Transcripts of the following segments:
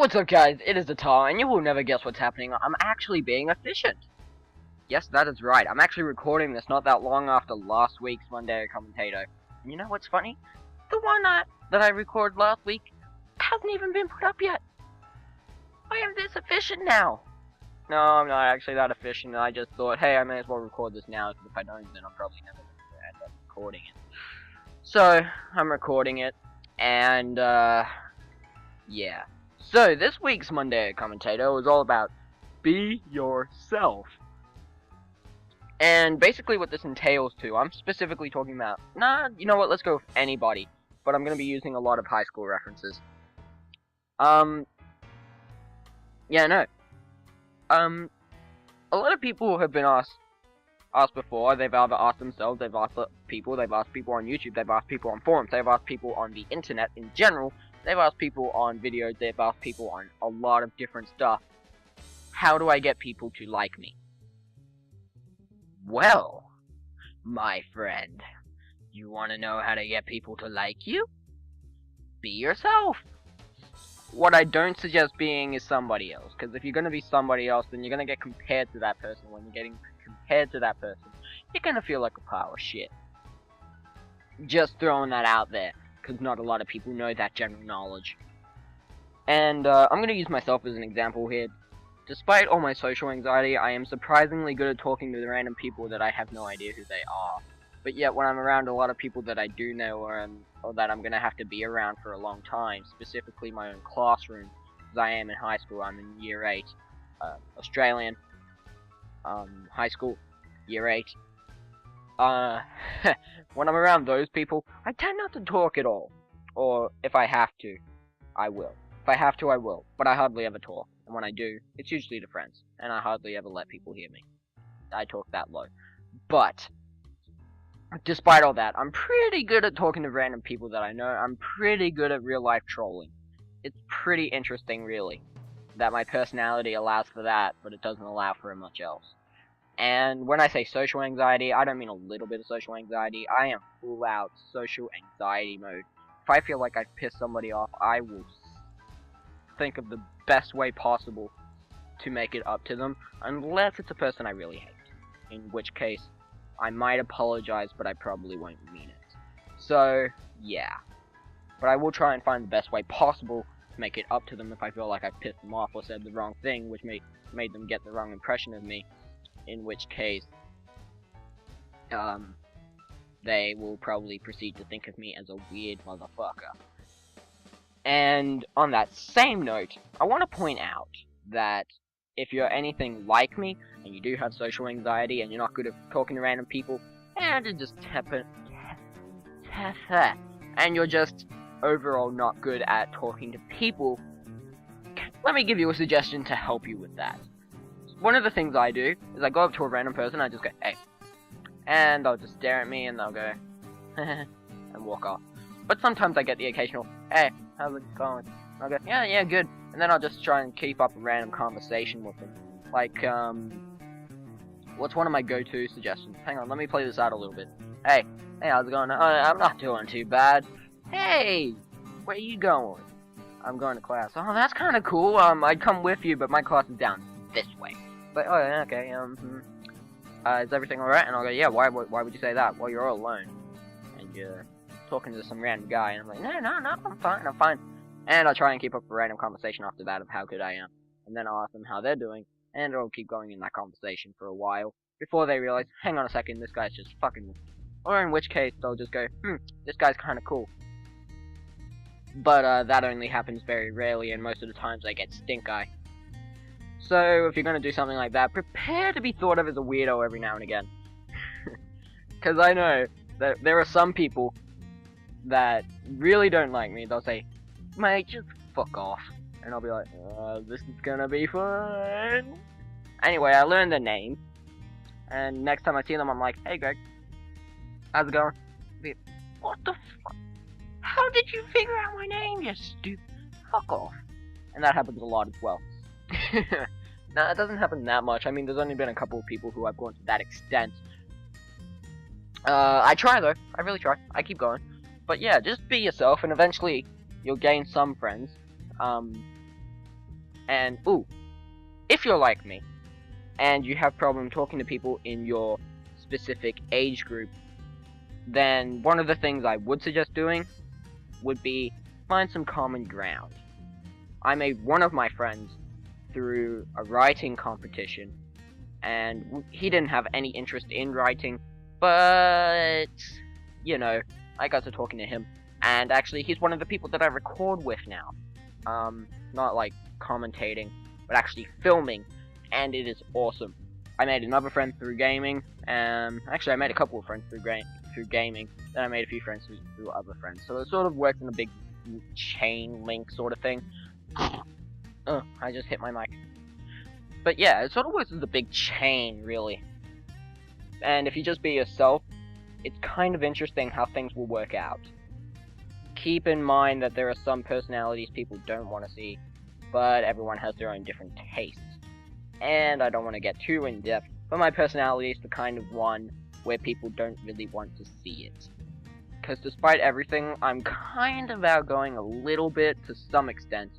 What's up, guys? It is Dahtahl, and you will never guess what's happening. I'm actually being efficient. Yes, that is right. I'm actually recording this not that long after last week's Monday Commentator. And you know what's funny? The one that I recorded last week hasn't even been put up yet. I am this efficient now. No, I'm not actually that efficient. I just thought, hey, I may as well record this now, because if I don't, then I'm probably never going to end up recording it. So, I'm recording it, and, yeah. So, this week's Monday Commentator was all about be yourself. And basically what this entails to, I'm specifically talking about, you know what, let's go with anybody. But I'm going to be using a lot of high school references. Yeah, no. A lot of people have been asked before. They've either asked themselves, they've asked people on YouTube, they've asked people on forums, they've asked people on the internet in general, they've asked people on videos, they've asked people on a lot of different stuff. How do I get people to like me? Well, my friend, you want to know how to get people to like you? Be yourself. What I don't suggest being is somebody else, because if you're going to be somebody else, then you're going to get compared to that person. When you're getting compared to that person, you're going to feel like a pile of shit. Just throwing that out there, because not a lot of people know that general knowledge. And I'm going to use myself as an example here. Despite all my social anxiety, I am surprisingly good at talking to the random people that I have no idea who they are. But yet, when I'm around a lot of people that I do know, or that I'm going to have to be around for a long time, specifically my own classroom, because I am in high school, I'm in year 8, Australian, high school, year 8. When I'm around those people, I tend not to talk at all. Or, if I have to, I will. If I have to, I will. But I hardly ever talk. And when I do, it's usually to friends. And I hardly ever let people hear me. I talk that low. But, despite all that, I'm pretty good at talking to random people that I know. I'm pretty good at real-life trolling. It's pretty interesting, really, that my personality allows for that, but it doesn't allow for much else. And when I say social anxiety, I don't mean a little bit of social anxiety. I am full-out social anxiety mode. If I feel like I've pissed somebody off, I will think of the best way possible to make it up to them, unless it's a person I really hate. In which case, I might apologize, but I probably won't mean it. So, yeah. But I will try and find the best way possible to make it up to them if I feel like I've pissed them off or said the wrong thing, which made them get the wrong impression of me. In which case, they will probably proceed to think of me as a weird motherfucker. And on that same note, I want to point out that if you're anything like me, and you do have social anxiety, and you're not good at talking to random people, and and you're just overall not good at talking to people, let me give you a suggestion to help you with that. One of the things I do is I go up to a random person, I just go, hey, and they'll just stare at me, and they'll go, and walk off. But sometimes I get the occasional, hey, how's it going? I'll go, yeah, good. And then I'll just try and keep up a random conversation with them. Like, what's one of my go-to suggestions? Hang on, let me play this out a little bit. Hey, how's it going? I'm not doing too bad. Hey, where are you going? I'm going to class. Oh, that's kind of cool. I'd come with you, but my class is down this way. But, oh, yeah, okay, is everything alright? And I'll go, yeah, why would you say that? Well, you're all alone. And you're talking to some random guy, and I'm like, no, I'm fine. And I'll try and keep up a random conversation after that of how good I am. And then I'll ask them how they're doing, and it'll keep going in that conversation for a while, before they realize, hang on a second, this guy's just fucking with me. Or in which case, they'll just go, this guy's kinda cool. But, that only happens very rarely, and most of the times I get stink eye. So, if you're gonna do something like that, prepare to be thought of as a weirdo every now and again. Because I know that there are some people that really don't like me. They'll say, mate, just fuck off. And I'll be like, this is gonna be fun. Anyway, I learned their name. And next time I see them, I'm like, hey Greg, how's it going? What the fuck? How did you figure out my name, you stupid? Fuck off. And that happens a lot as well. Nah, it doesn't happen that much. I mean, there's only been a couple of people who I've gone to that extent. I try though. I really try. I keep going. But yeah, just be yourself, and eventually you'll gain some friends. And, ooh, if you're like me, and you have problem talking to people in your specific age group, then one of the things I would suggest doing would be find some common ground. I made one of my friends through a writing competition, and he didn't have any interest in writing, but, you know, I got to talking to him, and actually he's one of the people that I record with now. Not like commentating, but actually filming, and it is awesome. I made another friend through gaming, actually I made a couple of friends through gaming, then I made a few friends through other friends, so it sort of works in a big chain link sort of thing. I just hit my mic. But yeah, it sort of works as a big chain, really. And if you just be yourself, it's kind of interesting how things will work out. Keep in mind that there are some personalities people don't want to see, but everyone has their own different tastes. And I don't want to get too in-depth, but my personality is the kind of one where people don't really want to see it. Because despite everything, I'm kind of outgoing a little bit to some extent,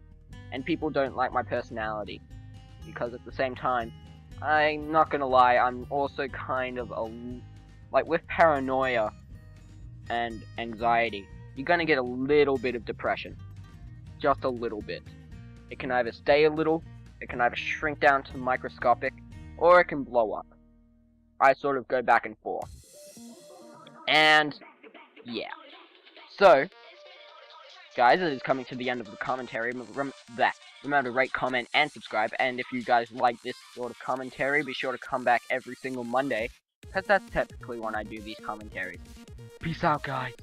and people don't like my personality. Because at the same time, I'm not gonna lie, I'm also kind of like with paranoia and anxiety, you're gonna get a little bit of depression. Just a little bit. It can either stay a little, it can either shrink down to microscopic, or it can blow up. I sort of go back and forth. And, yeah. So, guys, it is coming to the end of the commentary. Remember to rate, comment, and subscribe. And if you guys like this sort of commentary, be sure to come back every single Monday, because that's typically when I do these commentaries. Peace out, guys.